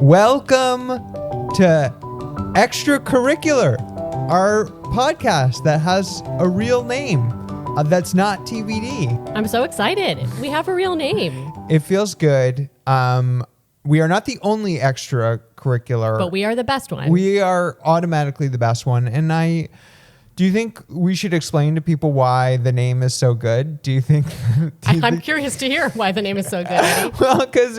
Welcome to Extracurricular, our podcast that has a real name that's not TBD. I'm so excited. We have a real name. It feels good. We are not the only extracurricular, But we are the best one. We are automatically the best one. And do you think we should explain to people why the name is so good? Do you think? I'm curious to hear why the name is so good, Eddie. Well, because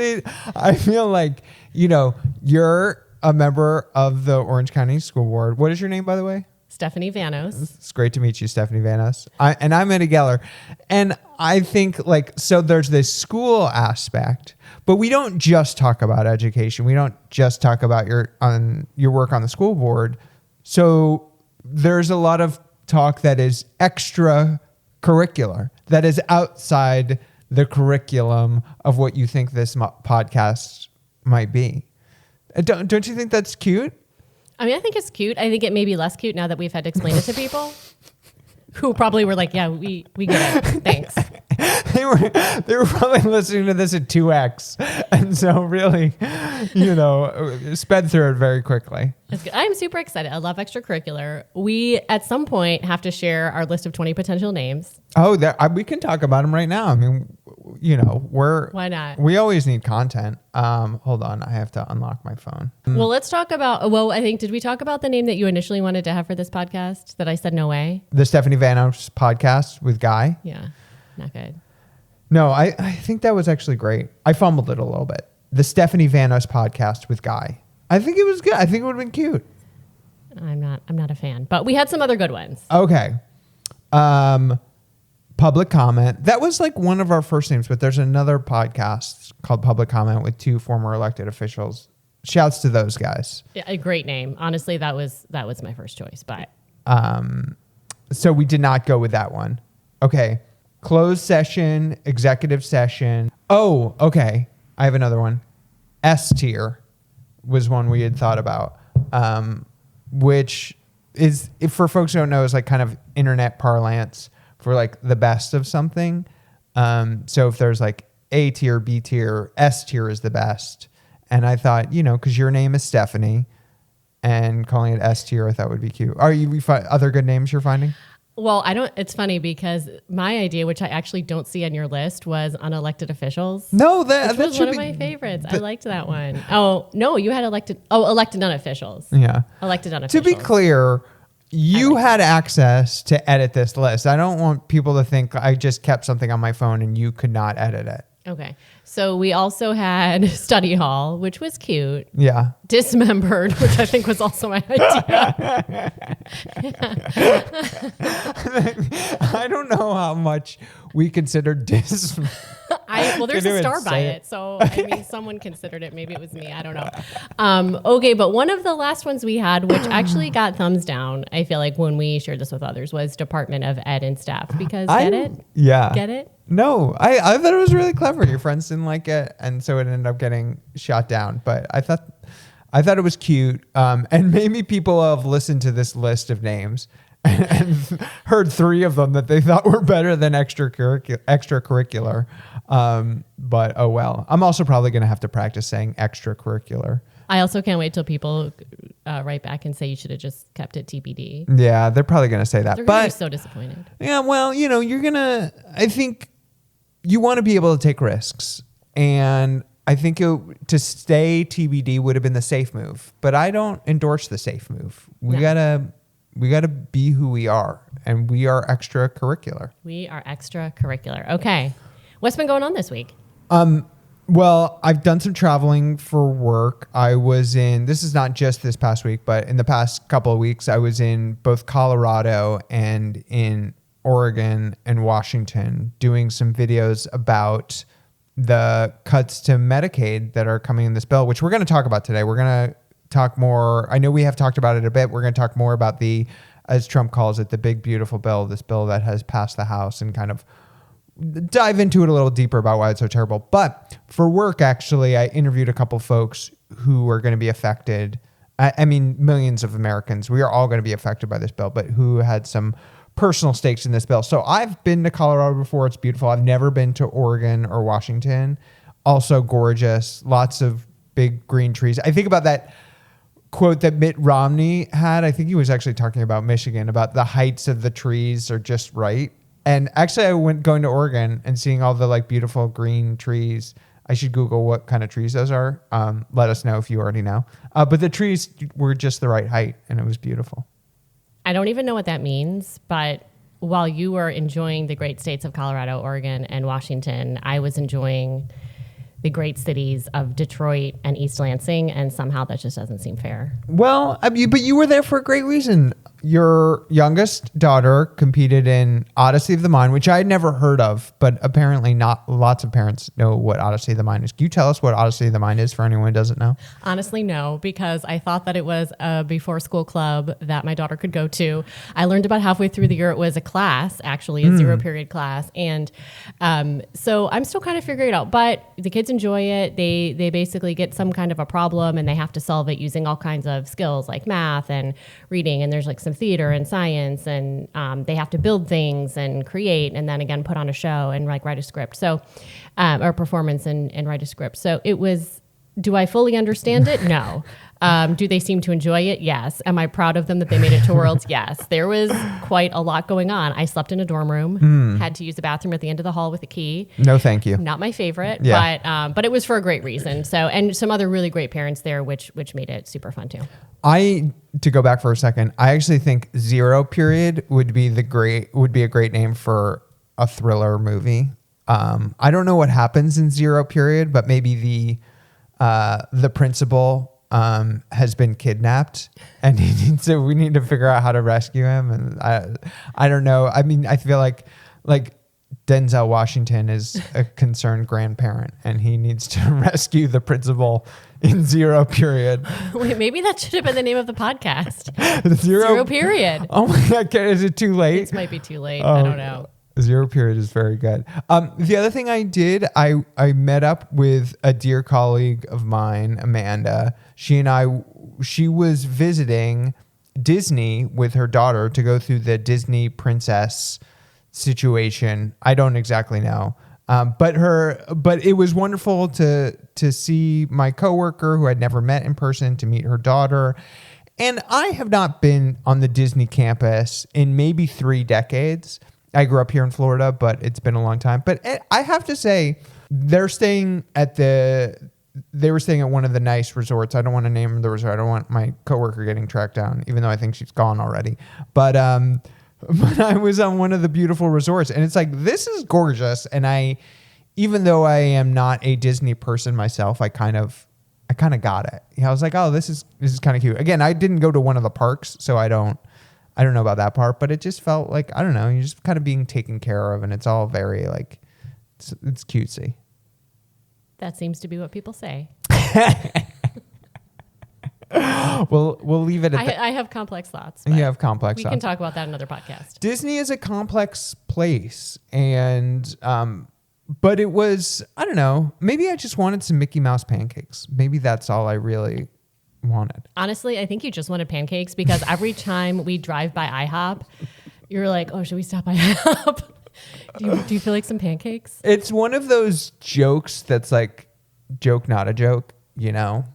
I feel like, you're a member of the Orange County School Board. What is your name, by the way? Stephanie Vanos. It's great to meet you, Stephanie Vanos. And I'm Eddie Geller. And I think so there's this school aspect, but we don't just talk about education. We don't just talk about your work on the school board. So there's a lot of talk that is extracurricular, that is outside the curriculum of what you think this podcast might be. Don't you think that's cute? I mean, I think it's cute. I think it may be less cute now that we've had to explain it to people who probably were like, yeah, we get it. Thanks. They were probably listening to this at 2x. And so really, sped through it very quickly. I'm super excited. I love Extracurricular. We, at some point, have to share our list of 20 potential names. Oh, we can talk about them right now. I mean, why not? We always need content. Hold on. I have to unlock my phone. Well, let's talk about, did we talk about the name that you initially wanted to have for this podcast that I said no way? The Stephanie Vanos podcast with Guy? Yeah, not good. No, I think that was actually great. I fumbled it a little bit. The Stephanie Vanos podcast with Guy. I think it was good. I think it would have been cute. I'm not a fan, but we had some other good ones. Okay. Public Comment. That was like one of our first names, but there's another podcast called Public Comment with two former elected officials. Shouts to those guys. Yeah, a great name. Honestly, that was my first choice, but so we did not go with that one. Okay. Closed session, executive session. Oh, okay. I have another one. S tier was one we had thought about, which is, if for folks who don't know, is like kind of internet parlance for like the best of something. So if there's like A tier, B tier, S tier is the best. And I thought, because your name is Stephanie and calling it S tier, I thought would be cute. Are you other good names you're finding? Well, it's funny because my idea, which I actually don't see on your list, was unelected officials. No, that was one of my favorites. I liked that one. Oh, no, you had elected unofficials. Yeah. Elected unofficials. To be clear, you had access to edit this list. I don't want people to think I just kept something on my phone and you could not edit it. Okay. So we also had study hall, which was cute. Yeah. Dismembered, which I think was also my idea. I don't know how much we consider dismembered. There's a star by it. So, I mean, someone considered it. Maybe it was me. I don't know. Okay, but one of the last ones we had, which actually got thumbs down, I feel like when we shared this with others, was Department of Ed and Staff. Because, get it? Yeah. Get it? No, I thought it was really clever. Your friends didn't like it, and so it ended up getting shot down. But I thought it was cute, and maybe people have listened to this list of names and heard three of them that they thought were better than extracurricular. But oh well. I'm also probably going to have to practice saying extracurricular. I also can't wait till people write back and say you should have just kept it TBD. Yeah, they're probably going to say that. They're going to be so disappointed. Yeah, well, I think you want to be able to take risks. And I think to stay TBD would have been the safe move. But I don't endorse the safe move. We gotta be who we are. And we are extracurricular. We are extracurricular. Okay. What's been going on this week? Well, I've done some traveling for work. This is not just this past week, but in the past couple of weeks, I was in both Colorado and in Oregon and Washington doing some videos about the cuts to Medicaid that are coming in this bill, which we're going to talk about today. We're going to talk more. I know we have talked about it a bit. We're going to talk more about as Trump calls it, the big, beautiful bill, this bill that has passed the House, and kind of dive into it a little deeper about why it's so terrible. But for work, actually, I interviewed a couple folks who are going to be affected. I mean, millions of Americans. We are all going to be affected by this bill, but who had some personal stakes in this bill. So I've been to Colorado before. It's beautiful. I've never been to Oregon or Washington. Also gorgeous. Lots of big green trees. I think about that quote that Mitt Romney had. I think he was actually talking about Michigan, about the heights of the trees are just right. And actually I went going to Oregon and seeing all the like beautiful green trees. I should Google what kind of trees those are. Let us know if you already know. But the trees were just the right height and it was beautiful. I don't even know what that means, but while you were enjoying the great states of Colorado, Oregon, and Washington, I was enjoying the great cities of Detroit and East Lansing, and somehow that just doesn't seem fair. Well, but you were there for a great reason. Your youngest daughter competed in Odyssey of the Mind, which I had never heard of, but apparently not lots of parents know what Odyssey of the Mind is. Can you tell us what Odyssey of the Mind is for anyone who doesn't know? Honestly, no, because I thought that it was a before school club that my daughter could go to. I learned about halfway through the year it was a class, actually, a 0 period class. And so I'm still kind of figuring it out, but the kids enjoy it. They basically get some kind of a problem and they have to solve it using all kinds of skills like math and reading. And there's like some theater and science, and they have to build things and create, and then again put on a show and like write a script. So, or performance and write a script. So it was. Do I fully understand it? No. Do they seem to enjoy it? Yes. Am I proud of them that they made it to Worlds? Yes. There was quite a lot going on. I slept in a dorm room, had to use the bathroom at the end of the hall with a key. No, thank you. Not my favorite, yeah. But it was for a great reason. So, and some other really great parents there, which made it super fun too. To go back for a second, I actually think 0 period would be a great name for a thriller movie. I don't know what happens in 0 period, but maybe the principal has been kidnapped and we need to figure out how to rescue him. And I don't know. I mean, I feel like Denzel Washington is a concerned grandparent and he needs to rescue the principal in 0 period. Wait, maybe that should have been the name of the podcast. 0 period. Oh my God. Is it too late? This might be too late. I don't know. 0 period is very good. The other thing I did, I met up with a dear colleague of mine, Amanda. She was visiting Disney with her daughter to go through the Disney princess situation. I don't exactly know. But it was wonderful to see my coworker who I'd never met in person, to meet her daughter. And I have not been on the Disney campus in maybe 3 decades. I grew up here in Florida, but it's been a long time. But I have to say, they were staying at one of the nice resorts. I don't want to name the resort. I don't want my coworker getting tracked down, even though I think she's gone already. But I was on one of the beautiful resorts, and it's like, this is gorgeous. And even though I am not a Disney person myself, I kind of got it. I was like, oh, this is kind of cute. Again, I didn't go to one of the parks, so I don't know about that part, but it just felt like, I don't know, you're just kind of being taken care of, and it's all very like, it's cutesy. That seems to be what people say. We'll leave it at that. I have complex thoughts. You have complex thoughts. We can talk about that in another podcast. Disney is a complex place, and but it was, I don't know, maybe I just wanted some Mickey Mouse pancakes. Maybe that's all I really wanted. Honestly, I think you just wanted pancakes, because every time we drive by IHOP, you're like, oh, should we stop by IHOP? Do you feel like some pancakes? It's one of those jokes that's like, joke, not a joke, you know?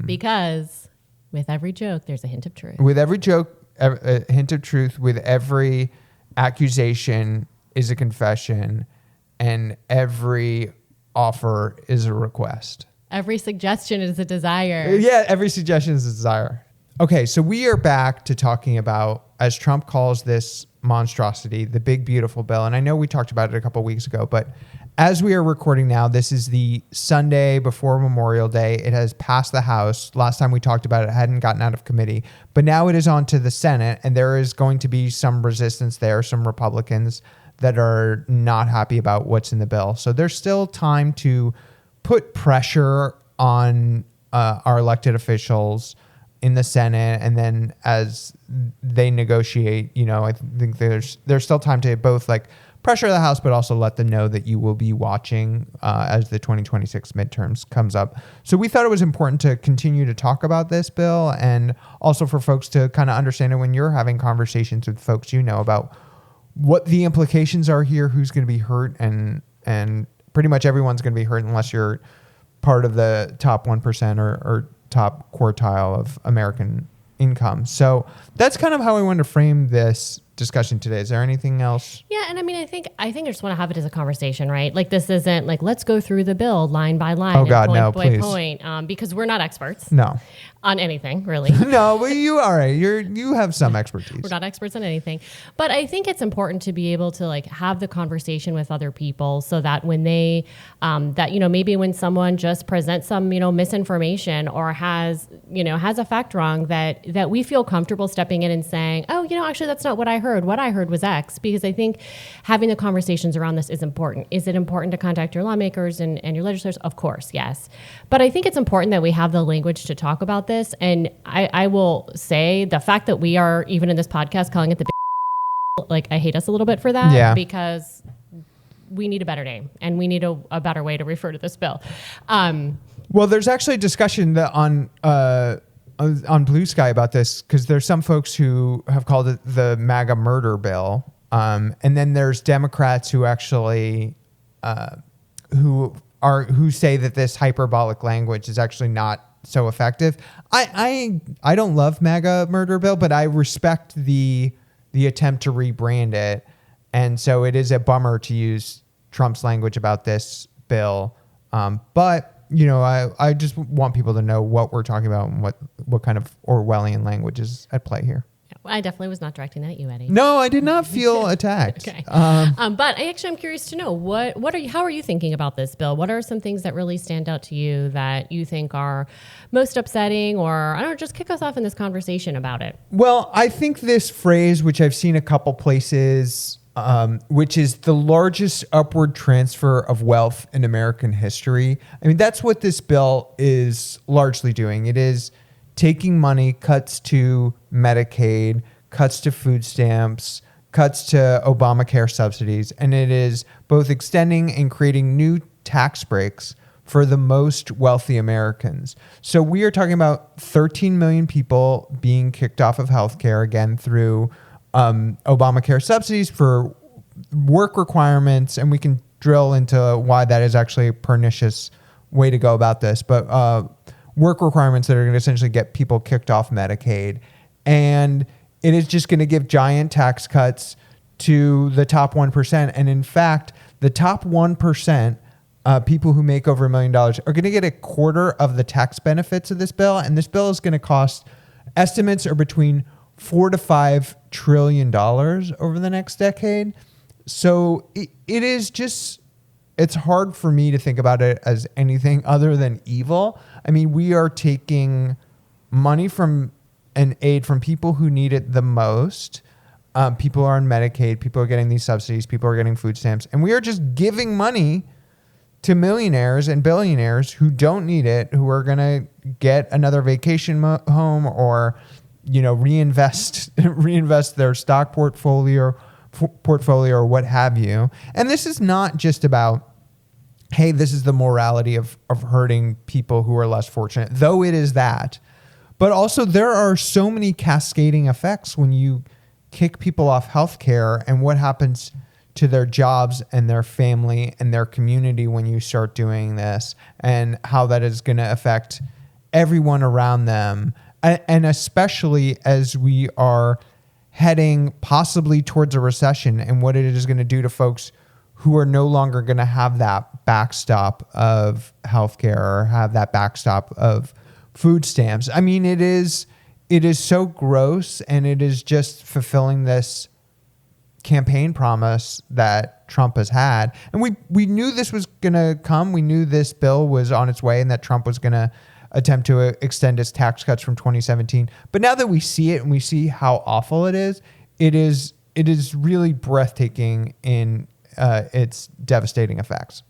Because with every joke, there's a hint of truth. With every joke, a hint of truth. With every accusation is a confession, and every offer is a request. Every suggestion is a desire. Yeah, every suggestion is a desire. Okay, so we are back to talking about, as Trump calls this monstrosity, the big, beautiful bill. And I know we talked about it a couple of weeks ago, but as we are recording now, this is the Sunday before Memorial Day. It has passed the House. Last time we talked about it, it hadn't gotten out of committee. But now it is on to the Senate, and there is going to be some resistance there, some Republicans that are not happy about what's in the bill. So there's still time to put pressure on our elected officials in the Senate, and then as they negotiate, you know, I think there's still time to both like pressure the House, but also let them know that you will be watching as the 2026 midterms comes up. So we thought it was important to continue to talk about this bill, and also for folks to kind of understand it when you're having conversations with folks, you know, about what the implications are here, who's going to be hurt, and pretty much everyone's going to be hurt unless you're part of the top 1% or top quartile of American income. So that's kind of how I wanted to frame this discussion today. Is there anything else? Yeah, and I mean, I think I just want to have it as a conversation, right? Like, this isn't like, let's go through the bill line by line. Oh God, no, by please. point, because we're not experts. No. On anything, really. No, but you all right. You have some expertise. We're not experts on anything, but I think it's important to be able to like have the conversation with other people, so that when they, that maybe when someone just presents some misinformation or has a fact wrong, that we feel comfortable stepping in and saying, oh, actually that's not what I heard. What I heard was X. Because I think having the conversations around this is important. Is it important to contact your lawmakers and your legislators? Of course, yes. But I think it's important that we have the language to talk about this. And I will say the fact that we are even in this podcast calling it the like, I hate us a little bit for that, because we need a better name and we need a better way to refer to this bill. Well, there's actually a discussion that on Blue Sky about this, because there's some folks who have called it the MAGA murder bill. And then there's Democrats who actually who say that this hyperbolic language is actually not so effective. I don't love MAGA murder bill, but I respect the attempt to rebrand it. And so it is a bummer to use Trump's language about this bill. But I just want people to know what we're talking about and what kind of Orwellian language is at play here. I definitely was not directing that at you, Eddie. No, I did not feel attacked. Okay. But I'm curious to know how are you thinking about this bill? What are some things that really stand out to you that you think are most upsetting, or I don't know, just kick us off in this conversation about it? Well, I think this phrase, which I've seen a couple places, which is the largest upward transfer of wealth in American history. I mean, that's what this bill is largely doing. It is taking money, cuts to Medicaid, cuts to food stamps, cuts to Obamacare subsidies, and it is both extending and creating new tax breaks for the most wealthy Americans. So we are talking about 13 million people being kicked off of healthcare, again, through Obamacare subsidies for work requirements, and we can drill into why that is actually a pernicious way to go about this. But work requirements that are going to essentially get people kicked off Medicaid. And it is just going to give giant tax cuts to the top 1%. And in fact, the top 1%, people who make over $1 million, are going to get a quarter of the tax benefits of this bill. And this bill is going to cost, estimates are between $4 to $5 trillion over the next decade. So it is just, it's hard for me to think about it as anything other than evil. I mean, we are taking money from and aid from people who need it the most. People are on Medicaid. People are getting these subsidies. People are getting food stamps. And we are just giving money to millionaires and billionaires who don't need it, who are going to get another vacation home or, reinvest their stock portfolio or what have you. And this is not just about, hey, this is the morality of hurting people who are less fortunate, though it is that. But also there are so many cascading effects when you kick people off healthcare and what happens to their jobs and their family and their community when you start doing this, and how that is going to affect everyone around them. And especially as we are heading possibly towards a recession, and what it is going to do to folks who are no longer going to have that backstop of healthcare or have that backstop of food stamps. I mean, it is so gross, and it is just fulfilling this campaign promise that Trump has had. And we knew this was going to come. We knew this bill was on its way and that Trump was going to attempt to extend his tax cuts from 2017. But now that we see it and we see how awful it is really breathtaking in its devastating effects.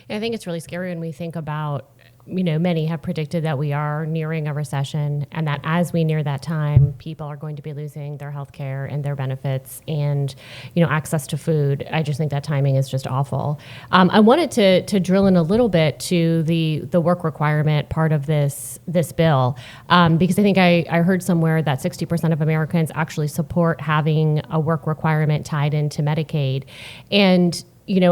I think it's really scary when we think about, many have predicted that we are nearing a recession, and that as we near that time, people are going to be losing their health care and their benefits and, access to food. I just think that timing is just awful. I wanted to drill in a little bit to the work requirement part of this bill, because I think I heard somewhere that 60% of Americans actually support having a work requirement tied into Medicaid. And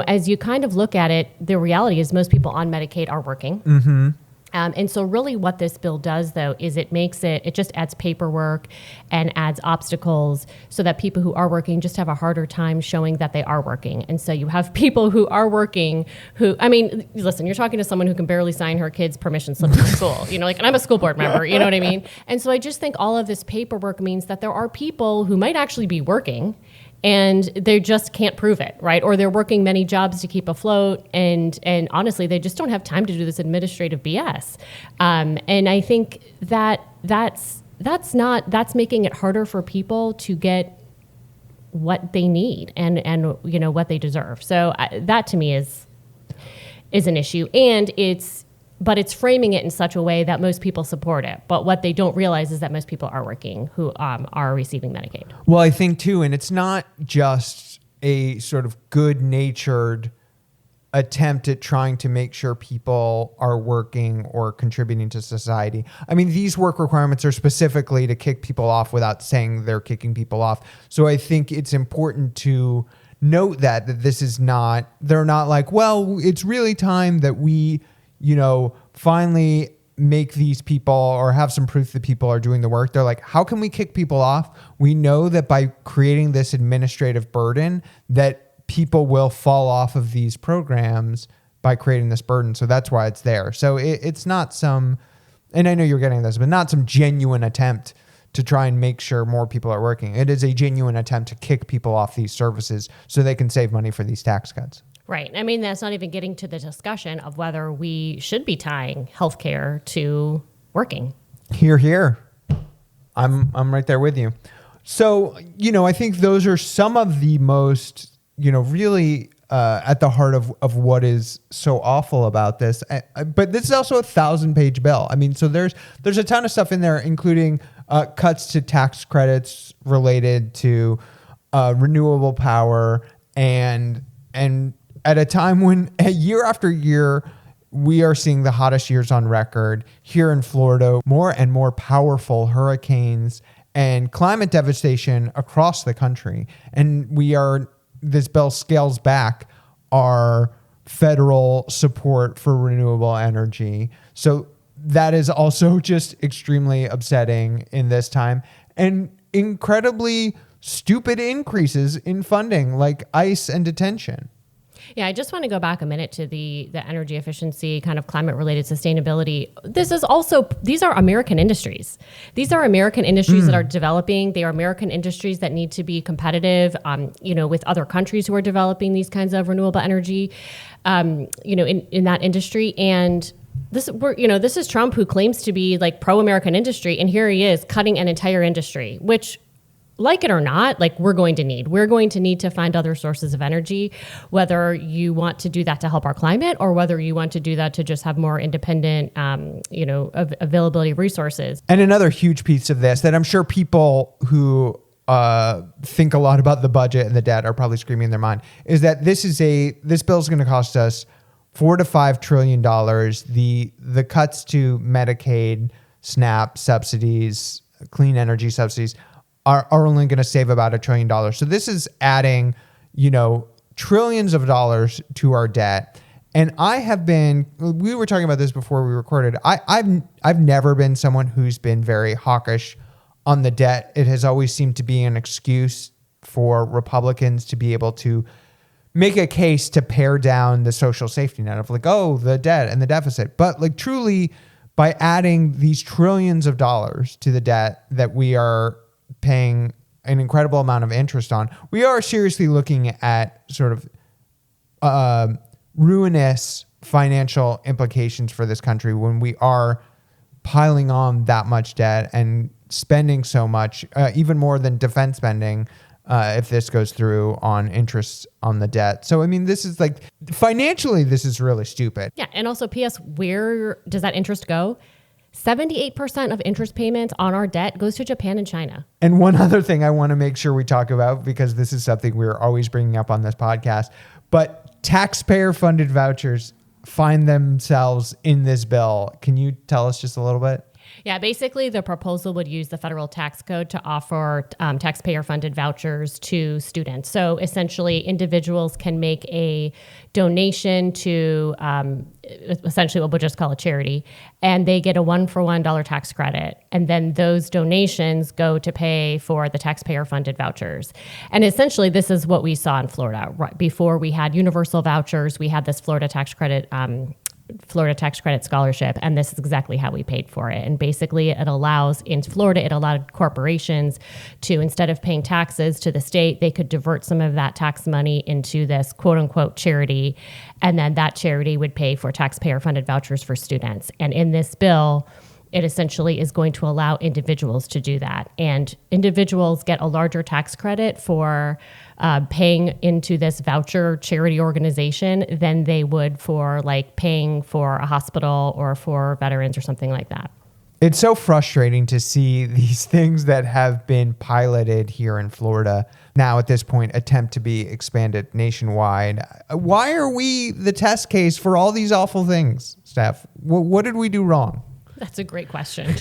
as you kind of look at it, the reality is most people on Medicaid are working. Mm-hmm. And so really what this bill does, though, is it just adds paperwork and adds obstacles so that people who are working just have a harder time showing that they are working. And so you have people who are working listen, you're talking to someone who can barely sign her kid's permission slip to school, and I'm a school board member, you know what I mean? And so I just think all of this paperwork means that there are people who might actually be working and they just can't prove it, right? Or they're working many jobs to keep afloat, and honestly, they just don't have time to do this administrative BS. And I think that's making it harder for people to get what they need and what they deserve. So that to me is an issue, and but it's framing it in such a way that most people support it. But what they don't realize is that most people are working who are receiving Medicaid. Well, I think too, and it's not just a sort of good-natured attempt at trying to make sure people are working or contributing to society. I mean, these work requirements are specifically to kick people off without saying they're kicking people off. So I think it's important to note that this is not, they're not like, well, it's really time that we finally make these people or have some proof that people are doing the work. They're like, how can we kick people off? We know that by creating this administrative burden that people will fall off of these programs by creating this burden. So that's why it's there. So it's not some, and I know you're getting this, but not some genuine attempt to try and make sure more people are working. It is a genuine attempt to kick people off these services so they can save money for these tax cuts. Right. I mean, that's not even getting to the discussion of whether we should be tying healthcare to working. Here. I'm right there with you. So, I think those are some of the most, really at the heart of what is so awful about this. But this is also a 1,000-page bill. I mean, so there's a ton of stuff in there, including cuts to tax credits related to renewable power and at a time when year after year, we are seeing the hottest years on record here in Florida, more and more powerful hurricanes and climate devastation across the country. And this bill scales back our federal support for renewable energy. So that is also just extremely upsetting in this time, and incredibly stupid increases in funding like ICE and detention. Yeah, I just want to go back a minute to the energy efficiency, kind of climate-related sustainability. These are American industries. These are American industries that are developing. They are American industries that need to be competitive, with other countries who are developing these kinds of renewable energy, in that industry. And this is Trump, who claims to be like pro-American industry, and here he is cutting an entire industry, which, like it or not, we're going to need to find other sources of energy, whether you want to do that to help our climate or whether you want to do that to just have more independent, availability of resources. And another huge piece of this that I'm sure people who think a lot about the budget and the debt are probably screaming in their mind is that this bill is going to cost us $4 to $5 trillion. The cuts to Medicaid, SNAP subsidies, clean energy subsidies are only going to save about $1 trillion. So this is adding, trillions of dollars to our debt. And we were talking about this before we recorded. I've never been someone who's been very hawkish on the debt. It has always seemed to be an excuse for Republicans to be able to make a case to pare down the social safety net of the debt and the deficit. But truly, by adding these trillions of dollars to the debt that we are paying an incredible amount of interest on, we are seriously looking at sort of ruinous financial implications for this country when we are piling on that much debt and spending so much, even more than defense spending, if this goes through, on interest on the debt. So, I mean, this is financially, this is really stupid. Yeah. And also, P.S., where does that interest go? 78% of interest payments on our debt goes to Japan and China. And one other thing I want to make sure we talk about, because this is something we're always bringing up on this podcast, but taxpayer-funded vouchers find themselves in this bill. Can you tell us just a little bit? Yeah, basically the proposal would use the federal tax code to offer taxpayer-funded vouchers to students. So essentially, individuals can make a donation to essentially what we'll just call a charity, and they get a $1-for-$1 tax credit. And then those donations go to pay for the taxpayer-funded vouchers. And essentially, this is what we saw in Florida. Right before we had universal vouchers, we had this Florida tax credit scholarship, and this is exactly how we paid for it. And basically it allowed corporations to, instead of paying taxes to the state, they could divert some of that tax money into this quote unquote charity, and then that charity would pay for taxpayer funded vouchers for students. And in this bill, it essentially is going to allow individuals to do that. And individuals get a larger tax credit for paying into this voucher charity organization than they would for like paying for a hospital or for veterans or something like that. It's so frustrating to see these things that have been piloted here in Florida now at this point attempt to be expanded nationwide. Why are we the test case for all these awful things, Steph? What did we do wrong? That's a great question.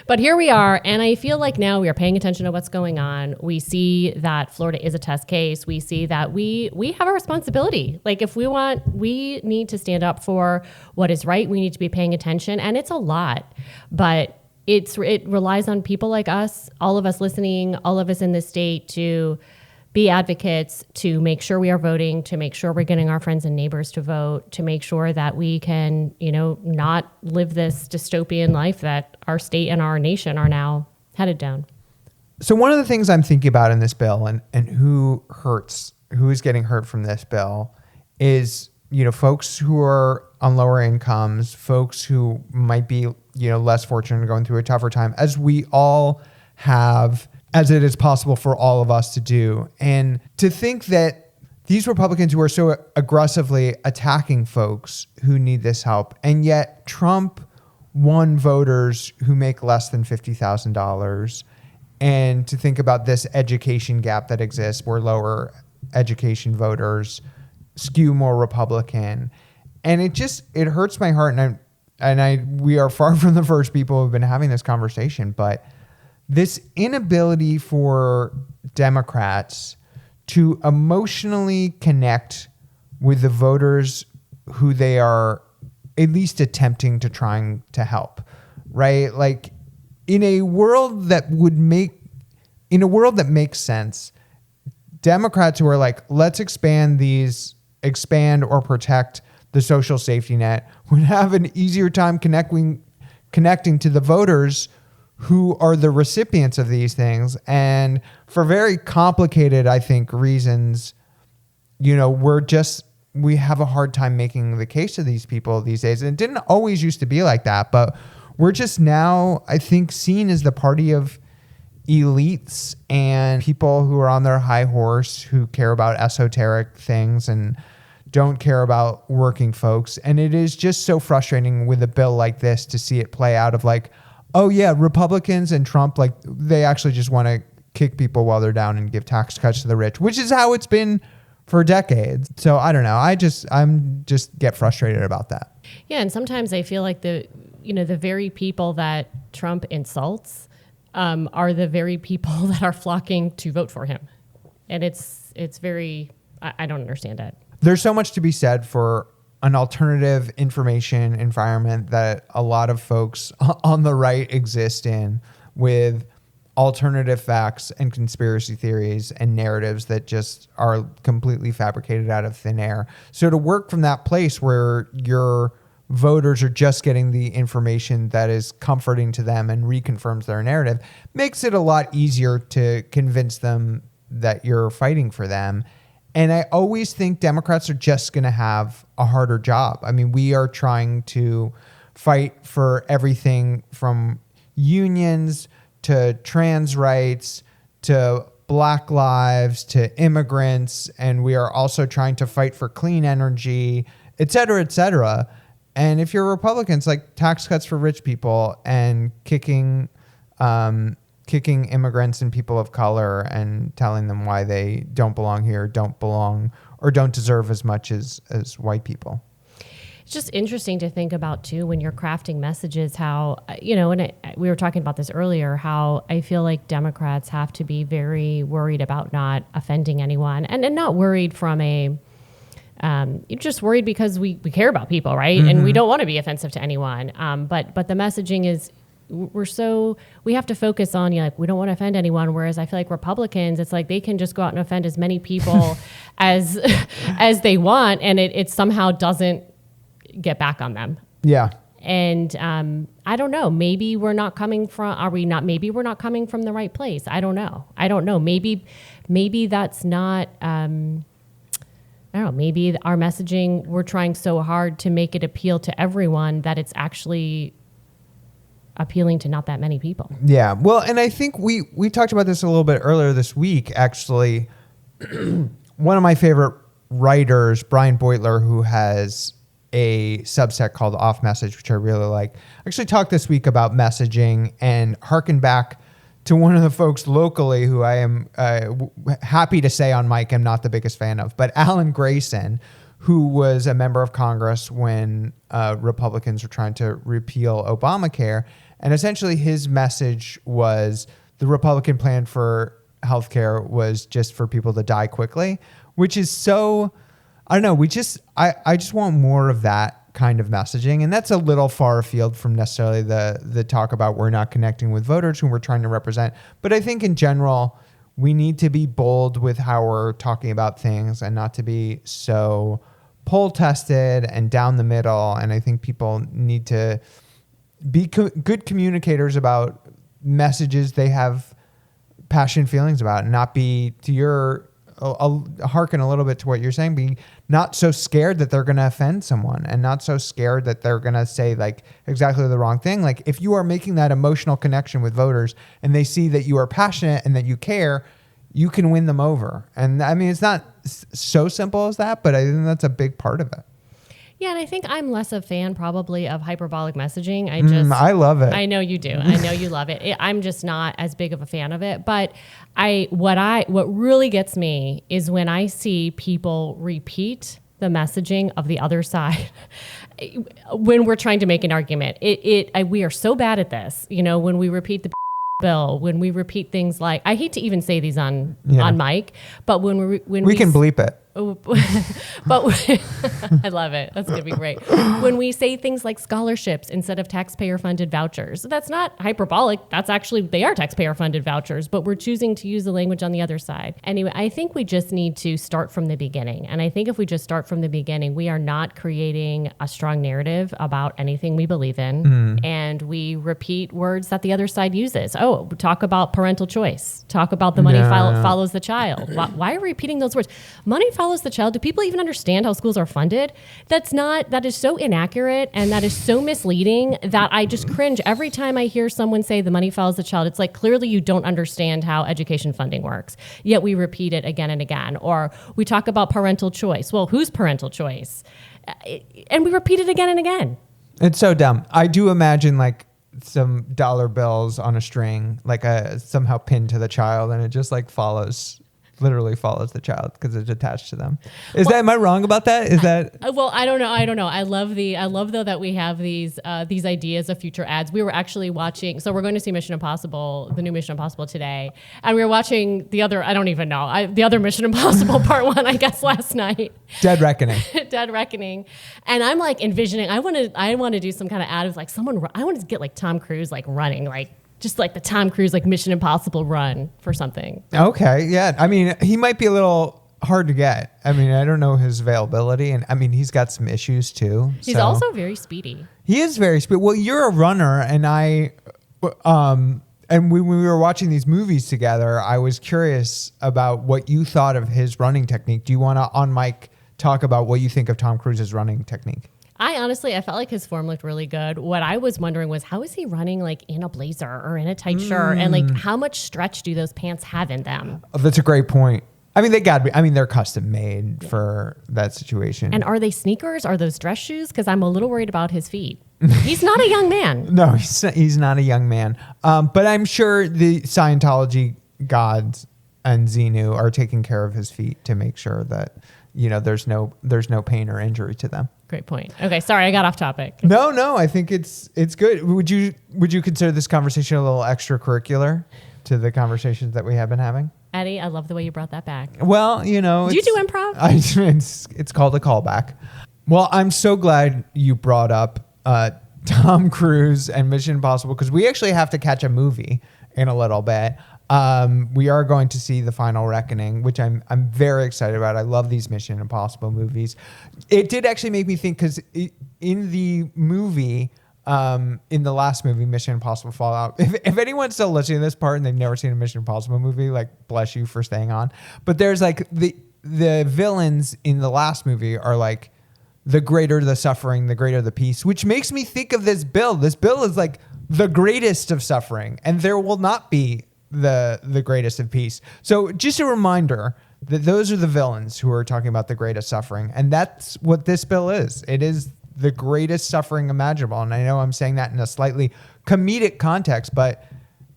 But here we are, and I feel like now we are paying attention to what's going on. We see that Florida is a test case. We see that we have a responsibility. Like if we need to stand up for what is right. We need to be paying attention, and it's a lot. But it relies on people like us, all of us listening, all of us in this state to be advocates, to make sure we are voting, to make sure we're getting our friends and neighbors to vote, to make sure that we can, not live this dystopian life that our state and our nation are now headed down. So one of the things I'm thinking about in this bill and who is getting hurt from this bill is, folks who are on lower incomes, folks who might be, less fortunate and going through a tougher time, as we all have, as it is possible for all of us to do. And to think that these Republicans who are so aggressively attacking folks who need this help, and yet Trump won voters who make less than $50,000, and to think about this education gap that exists where lower education voters skew more Republican. And it hurts my heart. We are far from the first people who have been having this conversation, but this inability for Democrats to emotionally connect with the voters who they are at least attempting to trying to help, right? Like in a world that makes sense, Democrats who are like, let's expand or protect the social safety net would have an easier time connecting to the voters who are the recipients of these things. And for very complicated, I think, reasons, we have a hard time making the case to these people these days. And it didn't always used to be like that, but we're just now, I think, seen as the party of elites and people who are on their high horse, who care about esoteric things and don't care about working folks. And it is just so frustrating with a bill like this to see it play out of like, oh yeah, Republicans and Trump, like they actually just want to kick people while they're down and give tax cuts to the rich, which is how it's been for decades. So I don't know. I'm just get frustrated about that. Yeah. And sometimes I feel like the very people that Trump insults are the very people that are flocking to vote for him. And it's very, I don't understand it. There's so much to be said for an alternative information environment that a lot of folks on the right exist in, with alternative facts and conspiracy theories and narratives that just are completely fabricated out of thin air. So to work from that place where your voters are just getting the information that is comforting to them and reconfirms their narrative makes it a lot easier to convince them that you're fighting for them. And I always think Democrats are just going to have a harder job. I mean, we are trying to fight for everything from unions to trans rights to Black lives to immigrants. And we are also trying to fight for clean energy, et cetera, et cetera. And if you're Republicans, like tax cuts for rich people and kicking immigrants and people of color and telling them why they don't belong here, don't belong, or don't deserve as much as white people. just interesting to think about too when you're crafting messages, how, we were talking about this earlier, how I feel like Democrats have to be very worried about not offending anyone, and not worried from you're just worried because we care about people, right? Mm-hmm. And we don't want to be offensive to anyone. But the messaging is, we have to focus on, we don't want to offend anyone. Whereas I feel like Republicans, it's like they can just go out and offend as many people as they want, and it somehow doesn't get back on them. Yeah. And I don't know. Maybe we're not coming from. Are we not? Maybe we're not coming from the right place. I don't know. Maybe that's not. I don't know. Maybe our messaging, we're trying so hard to make it appeal to everyone that it's actually appealing to not that many people. Yeah. Well, and I think we talked about this a little bit earlier this week, actually. One of my favorite writers, Brian Beutler, who has a subset called Off Message, which I really like, actually talked this week about messaging and harken back to one of the folks locally who I am happy to say on mic I'm not the biggest fan of, but Alan Grayson, who was a member of Congress when Republicans were trying to repeal Obamacare. And essentially his message was the Republican plan for healthcare was just for people to die quickly, which is so, I don't know, I just want more of that kind of messaging. And that's a little far afield from necessarily the talk about we're not connecting with voters who we're trying to represent. But I think in general, we need to be bold with how we're talking about things and not to be so poll tested and down the middle. And I think people need to be good communicators about messages they have passion feelings about, and not be, to your hearken a little bit to what you're saying, being not so scared that they're going to offend someone, and not so scared that they're going to say like exactly the wrong thing. Like if you are making that emotional connection with voters and they see that you are passionate and that you care, you can win them over. And I mean, it's not so simple as that, but I think that's a big part of it. Yeah, and I think I'm less a fan probably of hyperbolic messaging. I love it. I know you do. I know you love it. I'm just not as big of a fan of it. But what really gets me is when I see people repeat the messaging of the other side when we're trying to make an argument. We are so bad at this. When we repeat the bill, when we repeat things like, I hate to even say these on mic, but when we can bleep it. But I love it. That's going to be great. When we say things like scholarships instead of taxpayer-funded vouchers, that's not hyperbolic. That's actually, they are taxpayer-funded vouchers, but we're choosing to use the language on the other side. Anyway, I think we just need to start from the beginning. And I think if we just start from the beginning, we are not creating a strong narrative about anything we believe in. And we repeat words that the other side uses. Oh, talk about parental choice. Talk about the money follows the child. Why are we repeating those words? Money follows the child. Do people even understand how schools are funded? That is so inaccurate, and that is so misleading that I just cringe every time I hear someone say the money follows the child. It's like, clearly you don't understand how education funding works, yet we repeat it again and again. Or we talk about parental choice. Well, whose parental choice? And we repeat it again and again. It's so dumb. I do imagine like some dollar bills on a string, like somehow pinned to the child, and it just like literally follows the child because it's attached to them. Am I wrong about that? Is that? Well, I don't know. I love though that we have these ideas of future ads. We were actually watching, so we're going to see the new Mission Impossible today. And we were watching the other Mission Impossible part 1, I guess, last night. Dead Reckoning. Dead Reckoning. And I'm like envisioning, I want to do some kind of ad of like I want to get like Tom Cruise like running, like just like the Tom Cruise, like Mission Impossible run for something. Okay. Yeah. I mean, he might be a little hard to get. I mean, I don't know his availability, and I mean, he's got some issues too. He's also very speedy. He is very speedy. Well, you're a runner, and and when we were watching these movies together, I was curious about what you thought of his running technique. Do you want to, on mic, talk about what you think of Tom Cruise's running technique? I felt like his form looked really good. What I was wondering was, how is he running like in a blazer or in a tight shirt? And like, how much stretch do those pants have in them? Oh, that's a great point. I mean, they're custom made for that situation. And are they sneakers? Are those dress shoes? Because I'm a little worried about his feet. He's not a young man. No, he's not a young man. But I'm sure the Scientology gods and Xenu are taking care of his feet to make sure that, there's no pain or injury to them. Great point. Okay, sorry, I got off topic. No, I think it's good. Would you consider this conversation a little extracurricular to the conversations that we have been having? Eddie, I love the way you brought that back. Well, you know. Do you do improv? It's called a callback. Well, I'm so glad you brought up Tom Cruise and Mission Impossible, because we actually have to catch a movie in a little bit. We are going to see The Final Reckoning, which I'm very excited about. I love these Mission Impossible movies. It did actually make me think, because in the movie, in the last movie, Mission Impossible Fallout, if anyone's still listening to this part and they've never seen a Mission Impossible movie, like, bless you for staying on. But there's like the villains in the last movie are like, the greater the suffering, the greater the peace, which makes me think of this bill. This bill is like the greatest of suffering, and there will not be the greatest of peace. So just a reminder that those are the villains who are talking about the greatest suffering. And that's what this bill is. It is the greatest suffering imaginable. And I know I'm saying that in a slightly comedic context, but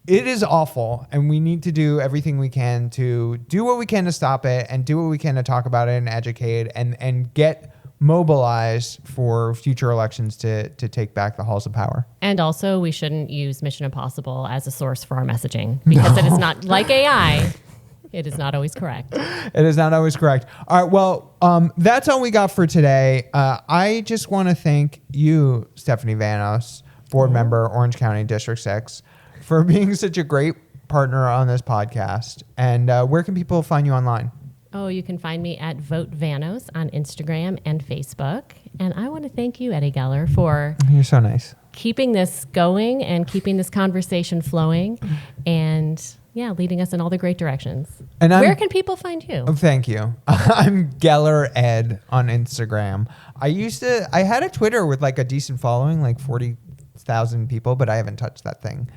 it is awful. And we need to do everything we can to do what we can to stop it, and do what we can to talk about it and educate and get mobilized for future elections to take back the halls of power. And also, we shouldn't use Mission Impossible as a source for our messaging, because it is not like AI. It is not always correct. It is not always correct. All right. Well, that's all we got for today. I just want to thank you, Stephanie Vanos, board member, Orange County District 6, for being such a great partner on this podcast. And where can people find you online? Oh, you can find me at Vote Vanos on Instagram and Facebook. And I want to thank you, Eddie Geller, for You're so nice. Keeping this going and keeping this conversation flowing, and leading us in all the great directions. And where can people find you? Thank you. I'm Geller Ed on Instagram. I had a Twitter with like a decent following, like 40,000 people, but I haven't touched that thing.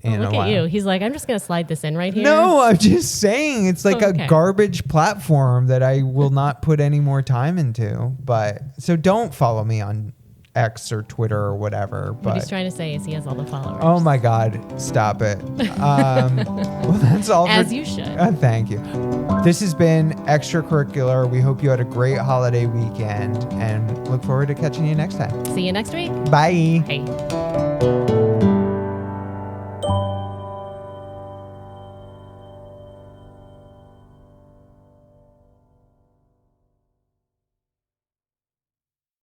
Look at you. He's like, I'm just going to slide this in right here. No, I'm just saying it's like a garbage platform that I will not put any more time into. But so don't follow me on X or Twitter or whatever. But what he's trying to say is he has all the followers. Oh my God, stop it. Well, that's all. As you should. Thank you. This has been Extracurricular. We hope you had a great holiday weekend and look forward to catching you next time. See you next week. Bye. Hey.